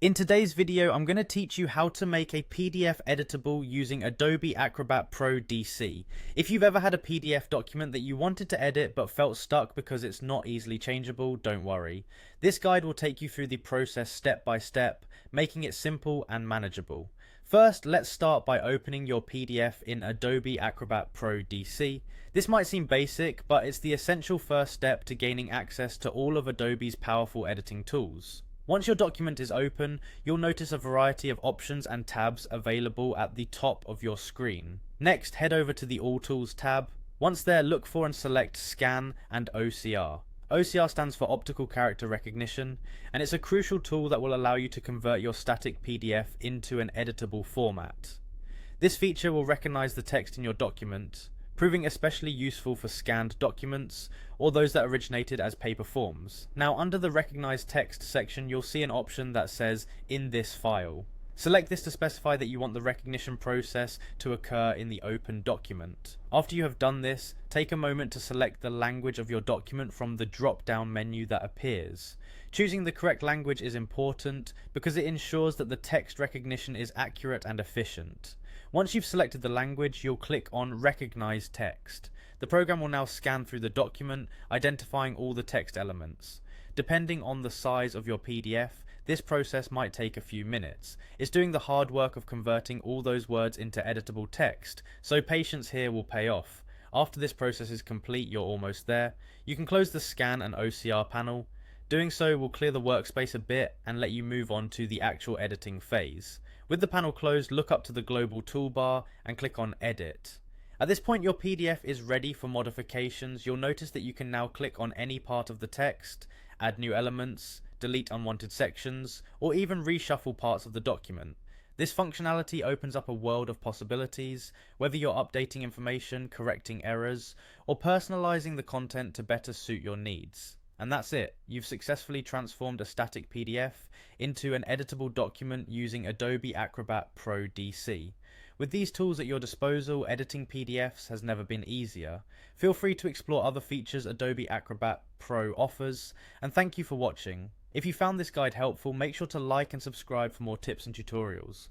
In today's video, I'm going to teach you how to make a PDF editable using Adobe Acrobat Pro DC. If you've ever had a PDF document that you wanted to edit but felt stuck because it's not easily changeable, don't worry. This guide will take you through the process step by step, making it simple and manageable. First, let's start by opening your PDF in Adobe Acrobat Pro DC. This might seem basic, but it's the essential first step to gaining access to all of Adobe's powerful editing tools. Once your document is open, you'll notice a variety of options and tabs available at the top of your screen. Next, head over to the All Tools tab. Once there, look for and select Scan and OCR. OCR stands for Optical Character Recognition, and it's a crucial tool that will allow you to convert your static PDF into an editable format. This feature will recognize the text in your document, proving especially useful for scanned documents or those that originated as paper forms. Now, under the Recognize Text section, you'll see an option that says "In this file." Select this to specify that you want the recognition process to occur in the open document. After you have done this, take a moment to select the language of your document from the drop-down menu that appears. Choosing the correct language is important because it ensures that the text recognition is accurate and efficient. Once you've selected the language, you'll click on Recognize Text. The program will now scan through the document, identifying all the text elements. Depending on the size of your PDF, this process might take a few minutes. It's doing the hard work of converting all those words into editable text, so patience here will pay off. After this process is complete, you're almost there. You can close the Scan and OCR panel. Doing so will clear the workspace a bit and let you move on to the actual editing phase. With the panel closed, look up to the global toolbar and click on Edit. At this point, your PDF is ready for modifications. You'll notice that you can now click on any part of the text, add new elements, delete unwanted sections, or even reshuffle parts of the document. This functionality opens up a world of possibilities, whether you're updating information, correcting errors, or personalizing the content to better suit your needs. And that's it. You've successfully transformed a static PDF into an editable document using Adobe Acrobat Pro DC. With these tools at your disposal, editing PDFs has never been easier. Feel free to explore other features Adobe Acrobat Pro offers, and thank you for watching. If you found this guide helpful, make sure to like and subscribe for more tips and tutorials.